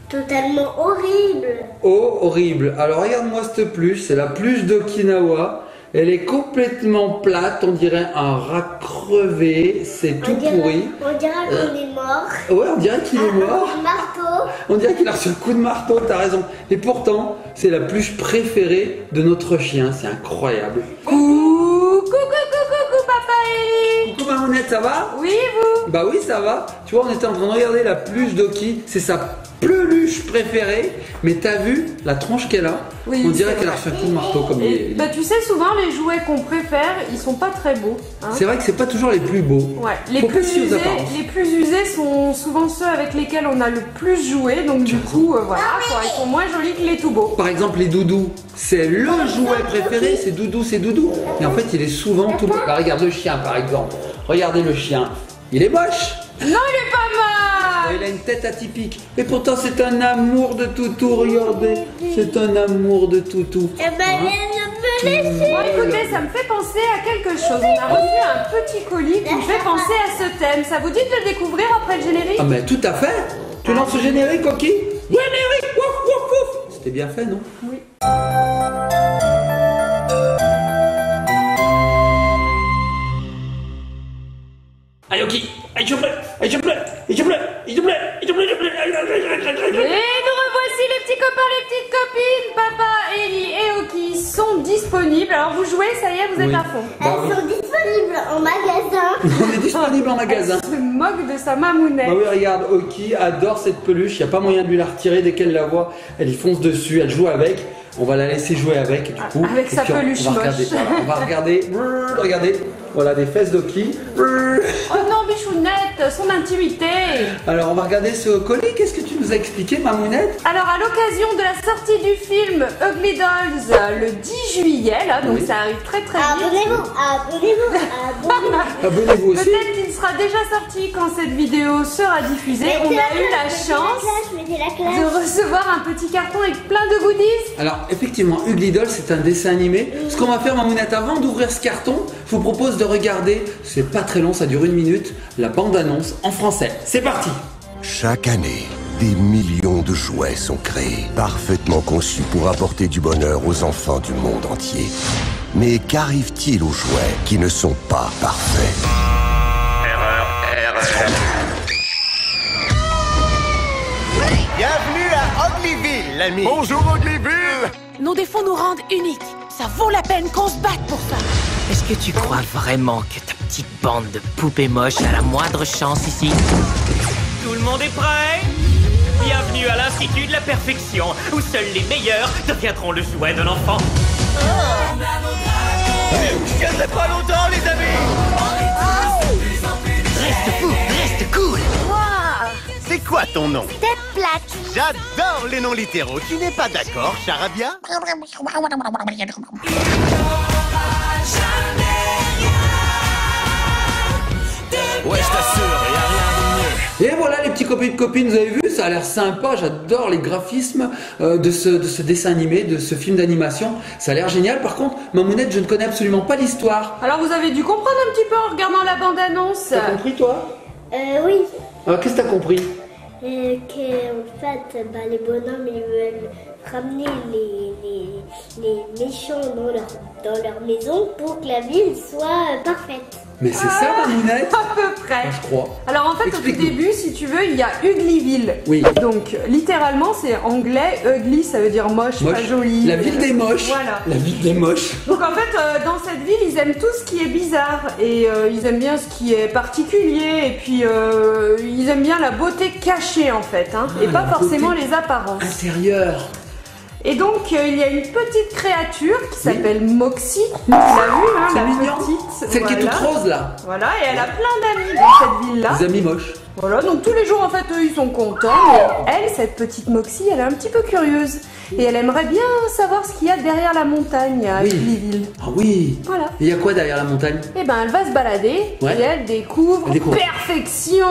totalement horrible. Oh, horrible. Alors regarde-moi cette peluche, c'est la peluche d'Okinawa. Elle est complètement plate, on dirait un rat crevé, c'est tout pourri. On dirait qu'on est mort. Ouais, on dirait qu'il est mort. Un marteau. On dirait qu'il a reçu un coup de marteau, t'as raison. Et pourtant, c'est la peluche préférée de notre chien, c'est incroyable. Coucou papa Eli. Coucou Mamounette, ça va? Oui, vous? Bah oui, ça va. Tu vois, on était en train de regarder la peluche d'Oki, c'est sa peluche préférée. Mais t'as vu la tronche qu'elle a? Oui, on dirait c'est qu'elle a vrai. reçu un coup de marteau comme il Bah tu sais, souvent les jouets qu'on préfère, ils sont pas très beaux. Hein. C'est vrai que c'est pas toujours les plus beaux. Ouais, les Faut plus pas se fier aux usés, apparences. les plus usés sont souvent ceux avec lesquels on a le plus joué, donc du coup, voilà, quoi, ils sont moins jolis que les tout beaux. Par exemple, les doudous, c'est le jouet préféré, c'est doudou, c'est doudou. Mais en fait, il est souvent tout. Bah, regarde le chien, par exemple. Regardez le chien. Il est moche. Non, il est pas mal. Il a une tête atypique. Et pourtant, c'est un amour de toutou. Regardez, c'est un amour de toutou. Eh ben, Hein? je peux laisser. Bon, écoutez, ça me fait penser à quelque chose. On a reçu un petit colis qui me fait penser à ce thème. Ça vous dit de le découvrir après le générique? Ah, mais tout à fait. Tu lances le générique, ok? Générique, wouf, wouf, wouf. C'était bien fait, non? Oui. Allez, ok. Allez, je pleure. Allez, je pleure. Et je pleure. Et je pleure. Et je pleure. Et nous revoici les petits copains, les petites copines. Papa, Eli et Oki sont disponibles. Alors vous jouez, ça y est, vous êtes Oui. à fond. Bah oui. Elles sont disponibles en magasin. On est disponible en magasin. Elle se moque de sa mamounette. Bah oui, regarde, Oki adore cette peluche. Il n'y a pas moyen de lui la retirer dès qu'elle la voit. Elle y fonce dessus, elle joue avec. On va la laisser jouer avec, du coup. Avec Et sa puis peluche on va regarder, moche. voilà, on va regarder. Regardez. Voilà des fesses d'Oki. Oh non, bichounette, son intimité. Alors, on va regarder ce colis. Qu'est-ce que tu nous as expliqué, Mamounette? Alors, à l'occasion de la sortie du film Ugly Dolls le 10 juillet, là, donc Oui. ça arrive très très vite. Abonnez-vous, abonnez-vous, abonnez-vous. Abonnez-vous aussi. Peut-être qu'il sera déjà sorti quand cette vidéo sera diffusée. On a eu la chance Mettez la de classe. recevoir un petit carton avec plein de goodies. Alors, effectivement, Ugly Doll, c'est un dessin animé. Ce qu'on va faire, Mamounette, avant d'ouvrir ce carton, je vous propose de regarder, c'est pas très long, ça dure 1 minute, la bande-annonce en français. C'est parti! Chaque année, des millions de jouets sont créés, parfaitement conçus pour apporter du bonheur aux enfants du monde entier. Mais qu'arrive-t-il aux jouets qui ne sont pas parfaits? Bienvenue à Uglyville, l'ami. Bonjour Uglyville. Nos défauts nous rendent uniques. Ça vaut la peine qu'on se batte pour ça. Est-ce que tu crois vraiment que ta petite bande de poupées moches a la moindre chance ici? Tout le monde est prêt? Bienvenue à l'Institut de la Perfection, où seuls les meilleurs deviendront le jouet de l'enfant. Je tiendrai pas longtemps, les amis. Reste fou, reste cool. C'est quoi ton nom? Tête plate. J'adore les noms littéraux. Tu n'es pas d'accord, Charabia? Ouais, je t'assure, y a rien de mieux. Et voilà les petits copains et copines, vous avez vu, ça a l'air sympa, j'adore les graphismes de ce dessin animé, de ce film d'animation, ça a l'air génial. Par contre, Mamounette, je ne connais absolument pas l'histoire. Alors, vous avez dû comprendre un petit peu en regardant la bande-annonce. T'as compris toi? Oui. Alors qu'est-ce que t'as compris? En fait, les bonhommes, ils veulent ramener les méchants dans leur maison pour que la ville soit parfaite. Mais c'est ça Mamounette? À peu près. Je crois. Alors en fait, au tout Explique-nous. début, si tu veux, il y a Uglyville. Oui. Donc littéralement, c'est anglais. Ugly, ça veut dire moche, pas Moche. joli. La ville des moches. Voilà. La ville des moches. Donc en fait, dans cette ville, ils aiment tout ce qui est bizarre et ils aiment bien ce qui est particulier et puis ils aiment bien la beauté cachée en fait, hein, et pas la forcément beauté les apparences. Intérieur. Et donc il y a une petite créature qui s'appelle Moxie. Tu l'as vu, hein, C'est la mignon. petite. Celle qui est toute voilà. rose là. Voilà, et elle a plein d'amis dans cette ville-là. Des amis moches. Voilà, donc tous les jours en fait eux ils sont contents, mais elle, cette petite Moxie, elle est un petit peu curieuse et elle aimerait bien savoir ce qu'il y a derrière la montagne à Oui. Uglyville. Ah oui. Voilà. Et il y a quoi derrière la montagne? Et ben elle va se balader Ouais. et elle découvre, Elle découvre. perfection.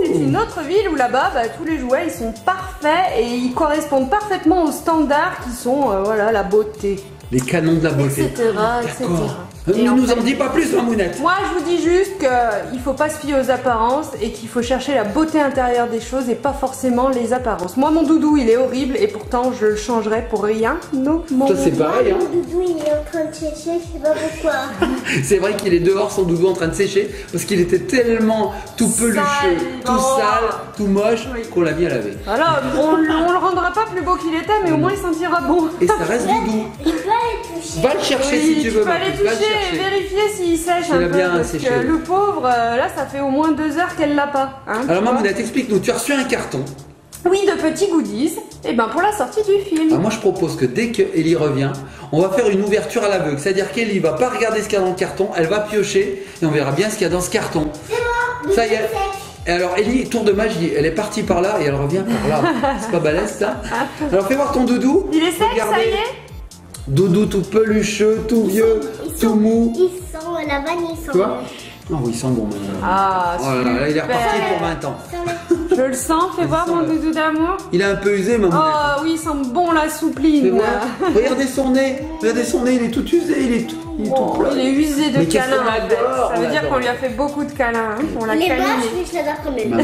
C'est une autre ville où là-bas tous les jouets ils sont parfaits et ils correspondent parfaitement aux standards qui sont voilà la beauté, Les canons de la beauté. etc. etc. D'accord. Et Ne en nous fait- en dis pas plus, Mamounette. Moi, je vous dis juste qu'il faut pas se fier aux apparences et qu'il faut chercher la beauté intérieure des choses et pas forcément les apparences. Moi, mon doudou, il est horrible et pourtant, je le changerais pour rien. Non, mon Toi, c'est pareil, hein. Mon doudou, il est en train de sécher, je sais pas pourquoi. C'est vrai qu'il est dehors, son doudou en train de sécher, parce qu'il était tellement tout pelucheux, Sale. tout Oh. sale, tout moche, Oui. qu'on l'a mis à laver. Voilà, on le rendra pas plus beau qu'il était, mais au moins il sentira bon. Et ça reste doudou. Il peut aller toucher. Va le chercher Oui, si tu veux, peux aller Marcus, va le toucher et chercher. vérifier s'il sèche S'il un a peu. bien Parce séché. que le pauvre, là, ça fait au moins 2 heures qu'elle l'a pas. Hein, tu Alors vois. Mamounette, explique-nous, tu as reçu un carton. Oui, de petits goodies. Et ben pour la sortie du film. Alors moi je propose que dès que Ellie revient, on va faire une ouverture à l'aveugle. C'est-à-dire qu'Ellie va pas regarder ce qu'il y a dans le carton, elle va piocher et on verra bien ce qu'il y a dans ce carton. Ça y est. Et alors Ellie, tour de magie, elle est partie par là et elle revient par là. C'est pas balèze ça? Alors fais voir ton doudou. Il est sec, Regardez. ça y est. Doudou tout pelucheux, tout vieux, tout mou. Il sent la vanille, il sent. Tu vois? Oh oui, il sent bon maintenant. Ah, Oh là là, il est super. reparti pour 20 ans. Je le sens, fais voir sent mon le- doudou d'amour. Il est un peu usé, Mamounette. Oh oui, il sent bon la Fais soupline. voir. Regardez son nez, il est tout usé, il est tout Oh, plat. il est usé de Mais qu'est-ce câlins. qu'on en fait. adore, Ça veut on dire adore. qu'on lui a fait beaucoup de câlins. Hein. On l'a Les câliné. moches, mais je l'adore quand même.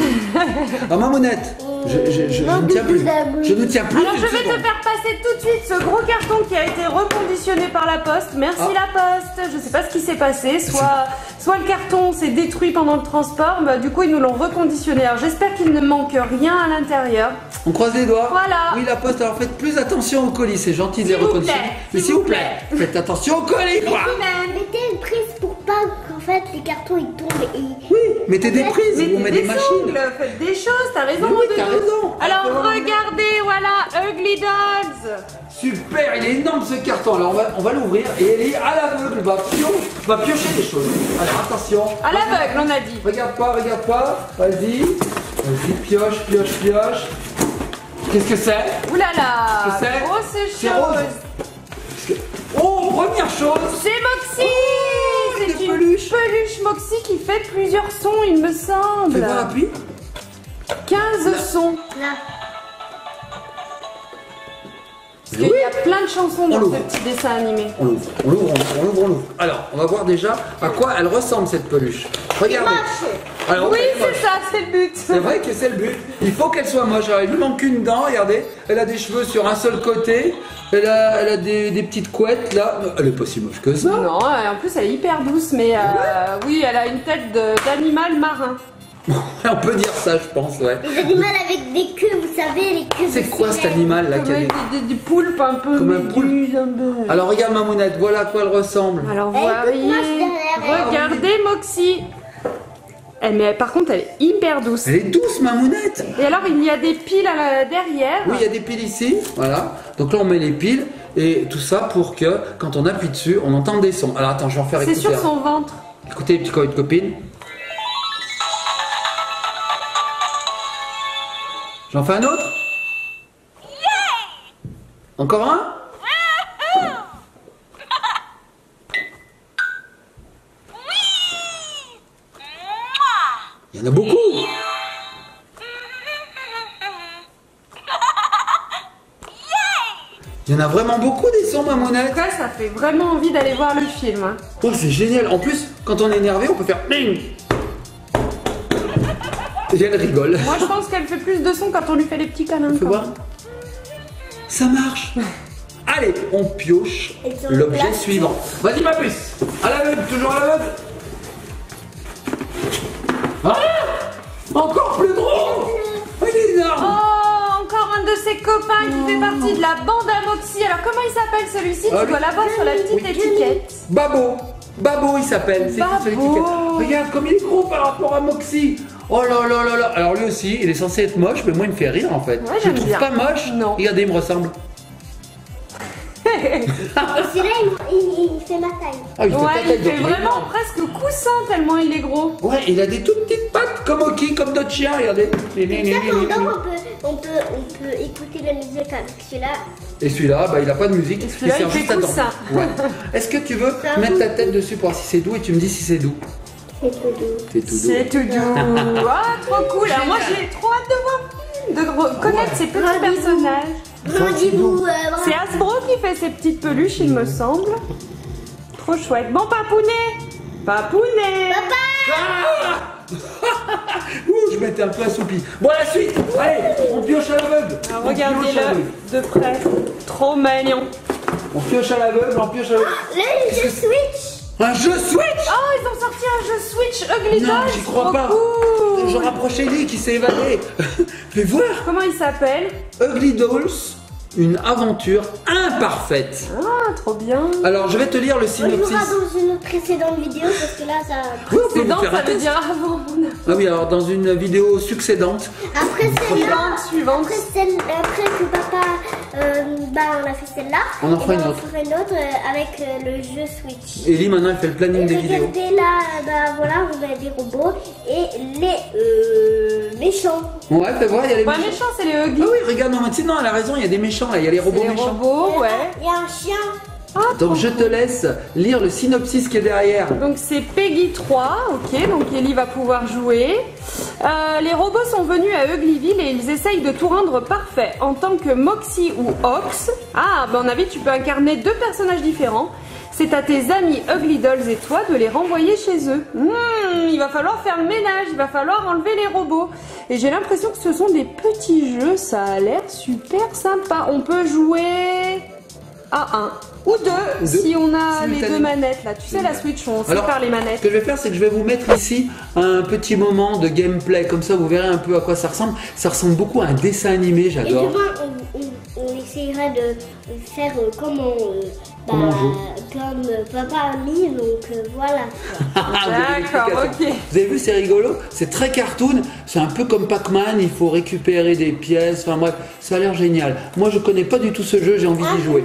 Alors Mamounette, je Non, ne tiens plus. doudou. Je ne tiens plus. Alors une je vais te seconde. faire passer tout de suite ce gros carton qui a été reconditionné par la poste. Merci Ah. la poste. Je sais pas ce qui s'est passé. Soit le carton s'est détruit pendant le transport. Bah, du coup ils nous l'ont reconditionné. Alors j'espère qu'il ne manque rien à l'intérieur. On croise les doigts. Voilà. Oui, la poste, alors faites plus attention au colis, c'est gentil de les S'il vous reconditionner. plaît, Mais s'il s'il vous vous plaît, faites attention au colis, quoi. Mettez une prise pour pas qu'en fait les cartons ils tombent et Oui, mettez des prises, Mettez on met des machines. ongles, faites des choses. T'as raison Mais mon oui, t'as doudou. raison. Alors Ah, regardez, voilà, Ugly Dolls. Super, il est énorme ce carton. Alors on va l'ouvrir et Ellie, à l'aveugle, va piocher des choses. Alors attention. À l'aveugle, on a dit. Regarde pas. Vas-y. Vas-y, pioche. Qu'est-ce que c'est? Ouh là là, Qu'est-ce que c'est? grosse C'est chose. rose. Oh, première chose. C'est Moxie. Oh, C'est des une peluches. peluche Moxie qui fait plusieurs sons, il me semble. Fais voir, appuie. 15 sons. là. Parce qu'il y a plein de chansons dans l'ouvre. ce petit dessin animé. On l'ouvre. Alors, on va voir déjà à quoi elle ressemble cette peluche. Regardez. Alors, Oui, elle est moche. c'est ça, c'est le but. C'est vrai que c'est le but. Il faut qu'elle soit moche. Alors, il lui manque une dent, regardez. Elle a des cheveux sur un seul côté. Elle a des petites couettes là. Elle est pas si moche que ça. Non, en plus elle est hyper douce, mais oui, elle a une tête d'animal marin. On peut dire ça, je pense, ouais. Les animaux avec des queues, vous savez, les queues. C'est quoi cet animal là Comme qui a des poulpes un peu Comme un poulpe. méduses, un peu. Alors, regarde Mamounette, voilà à quoi elle ressemble. Alors Elle est toute voyez, moche derrière. regardez Moxie. Mais par contre elle est hyper douce. Elle est douce, Mamounette. Et alors il y a des piles derrière. Oui, il y a des piles ici, voilà. Donc là, on met les piles et tout ça pour que quand on appuie dessus, on entende des sons. Alors attends, je vais en faire C'est écouter. sur un. son ventre. Écoutez les petits copains et copines. J'en fais un autre? Encore un? Il y en a beaucoup. Il y en a vraiment beaucoup des sons, En Mamounette. tout cas, ça fait vraiment envie d'aller voir le film. Hein. Oh, c'est génial. En plus, quand on est énervé, on peut faire bing. Et elle rigole. Moi, je pense qu'elle fait plus de sons quand on lui fait les petits câlins. Fais quand voir. même. Ça marche. Allez, on pioche Et sur l'objet le plastique. suivant. Vas-y, ma puce. À l'aveugle, toujours à l'aveugle. Ah, encore plus gros. Oh, il est énorme. Oh, encore un de ses copains qui fait partie de la bande à Moxie. Alors, comment il s'appelle celui-ci? Ah, Tu dois lui- l'avoir sur la petite Oui. étiquette. Babo. Babo, il s'appelle. C'est Babo. sur l'étiquette. Regarde comme il est gros par rapport à Moxie. Oh là là là là. Alors lui aussi, il est censé être moche, mais moi il me fait rire en fait. Ouais, Je j'aime le trouve bien. pas moche. Non. Regardez, il me ressemble. Et celui-là, il fait ma taille. Ah, il fait Ouais, pas il tête, donc fait est vraiment énorme. presque coussin tellement il est gros. Ouais, il a des toutes petites pattes comme Oki, comme d'autres chiens, regardez. Ça, pendant, on peut écouter la musique avec celui-là. Et celui-là, bah, il a pas de musique. celui-là, sert il fait juste à dormir. coussin. Ouais. Est-ce que tu veux mettre ta tête dessus pour voir si c'est doux et tu me dis si c'est doux? C'est tout doux. C'est tout doux. C'est tout doux. Ah, trop cool. Alors, moi, j'ai trop hâte de voir, de connaître ces petits personnages. Rendez-vous. C'est Hasbro qui fait ces petites peluches, il me semble. trop chouette. Bon, Papounet. Papounet. Ouh, je m'étais un peu assoupi. Bon, la suite. Allez, on pioche à l'aveugle. Regardez-le de près. Trop mignon. On pioche à l'aveugle, on pioche à l'aveugle. Le jeu Switch. Un jeu Switch. Oh, ils ont sorti un jeu Switch Ugly Dolls. Non, j'y crois pas. Cool. Je rapproche Ellie qui s'est évadée. Fais voir. Comment il s'appelle? Ugly Dolls, une aventure imparfaite. Ah, trop bien. Alors, je vais te lire le On synopsis. jouera dans une précédente vidéo parce que là, ça. Oui, on peut vous Précédent, faire un ça veut test. dire avant. Ah oui, alors dans une vidéo succédente. Après celle-là. Suivante. Après que papa. On a fait celle-là. On en fera et une on autre. fera une autre avec le jeu Switch. Ellie, maintenant, elle fait le planning des vidéos. Regardez là, voilà, on a des robots et les méchants. Ouais, fais voir, il y a les Pas méchants. méchant, c'est les Ugly. Ah oui, regarde, non, non, elle a raison, il y a des méchants là, il y a les robots Les méchants. robots, ouais. Il y a un chien. Ah, Donc trop je te laisse lire le synopsis qui est derrière. Donc c'est Peggy 3, ok, donc Ellie va pouvoir jouer. Les robots sont venus à Uglyville et ils essayent de tout rendre parfait. En tant que Moxie ou Ox, on a vu, tu peux incarner 2 personnages différents. C'est à tes amis Ugly Dolls et toi de les renvoyer chez eux. Il va falloir faire le ménage, il va falloir enlever les robots. Et j'ai l'impression que ce sont des petits jeux, ça a l'air super sympa. On peut jouer à 1 ou 2 si on a les 2 manettes là. Tu sais, la Switch, on sépare les Ce manettes. que je vais faire, c'est que je vais vous mettre ici un petit moment de gameplay, comme ça vous verrez un peu à quoi ça ressemble. Ça ressemble beaucoup à un dessin animé, Et j'adore. demain, on essaiera de faire comme Comment on joue. comme papa a mis, donc voilà. D'accord, ok. Vous avez vu, c'est rigolo, c'est très cartoon, c'est un peu comme Pac-Man, il faut récupérer des pièces, enfin bref, ça a l'air génial. Moi je connais pas du tout ce jeu, j'ai envie d'y jouer.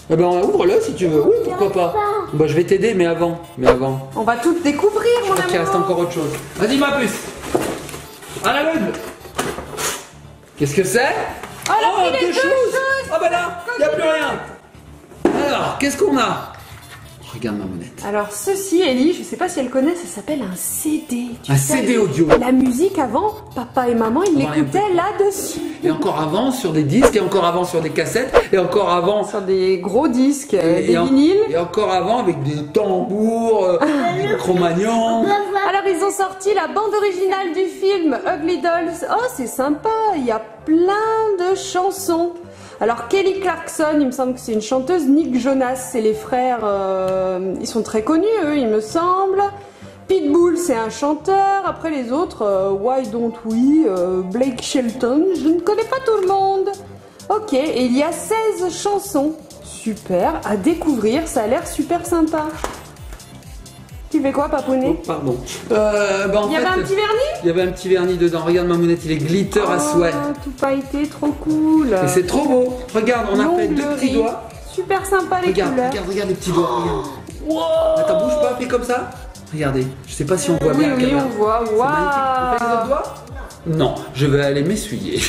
Eh ben ouvre-le si tu veux, oui pourquoi pas. Bah je vais t'aider mais avant, On va tout découvrir, mon je crois qu'il reste amour. encore autre chose. Vas-y ma puce. À l'aveugle. Qu'est-ce que c'est? Oh, elle a pris les deux deux choses. Oh bah là, il n'y a plus rien. Alors, qu'est-ce qu'on a? Regarde ma monette. Alors ceci, Ellie, je sais pas si elle connaît, ça s'appelle un CD. Tu Un sais, CD audio. La musique avant, papa et maman, ils On va rien l'écoutaient là-dessus. Et encore avant sur des disques, et encore avant sur des cassettes, et encore avant Sur des gros disques, des et vinyles. et encore avant avec des tambours, des Cro-Magnons. Alors ils ont sorti la bande originale du film Ugly Dolls. Oh c'est sympa, il y a plein de chansons. Alors Kelly Clarkson, il me semble que c'est une chanteuse. Nick Jonas, c'est les frères, ils sont très connus eux, il me semble. Pitbull, c'est un chanteur. Après les autres, Why Don't We, Blake Shelton, je ne connais pas tout le monde. Ok, et il y a 16 chansons. Super, à découvrir, ça a l'air super sympa. Tu fais quoi, Papounet? Oh, pardon. En Il y avait fait, un petit vernis? il y avait un petit vernis dedans. Regarde ma monette, il est glitter à souhait. Tout pailleté, trop cool. Et c'est trop beau. Regarde, on a fait 2 petits L'onglerie. doigts. Super sympa les Regarde, couleurs. regarde les petits doigts. Regarde. Attends, bouge pas, fais comme ça. Regardez, je sais pas si on voit Oui, bien. la oui, caméra. on voit. C'est magnifique. On fait les autres doigts? Non, je vais aller m'essuyer.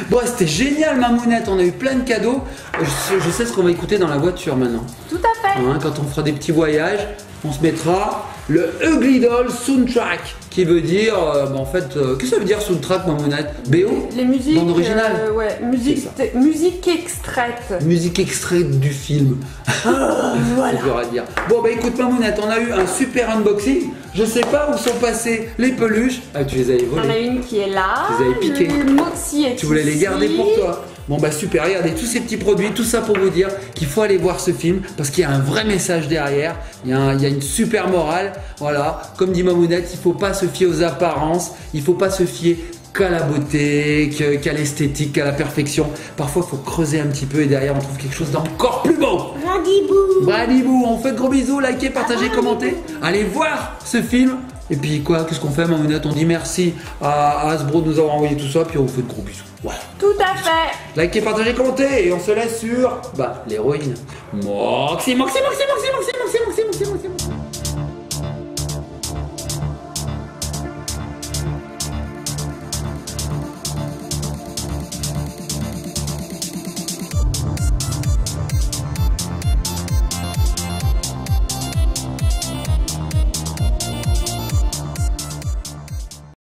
Bon, c'était génial, ma mounette. On a eu plein de cadeaux. Je sais ce qu'on va écouter dans la voiture maintenant. Tout à fait. Hein, quand on fera des petits voyages, on se mettra le Ugly Dolls Soundtrack, qui veut dire, en fait, qu'est-ce que ça veut dire soundtrack, ma mounette? BO? Les musiques. Bande originale. Ouais, musique extraite. Musique extraite du film. Voilà. C'est dur à dire. Bon, bah écoute, ma mounette, on a eu un super unboxing. Je sais pas où sont passées les peluches. Ah, tu les avais On a volées. une qui est là. Tu les avais piquées. Le Moxie est Tu voulais les ici. garder pour toi. Bon bah super, regardez tous ces petits produits, tout ça pour vous dire qu'il faut aller voir ce film parce qu'il y a un vrai message derrière, il y a une super morale, voilà, comme dit Mamounette, il faut pas se fier aux apparences, il faut pas se fier qu'à la beauté, qu'à l'esthétique, qu'à la perfection, parfois il faut creuser un petit peu et derrière on trouve quelque chose d'encore plus beau. Bradibou. Bradibou, on fait de gros bisous, likez, partagez, commentez, allez voir ce film. Et puis quoi, qu'est-ce qu'on fait Mamounette? On dit merci à Hasbro de nous avoir envoyé tout ça, puis on vous fait de gros bisous. Voilà. Tout à fait. Likez, partagez, commentez et on se laisse sur l'héroïne. Moxie, Moxie, Moxie, Moxie, Moxie.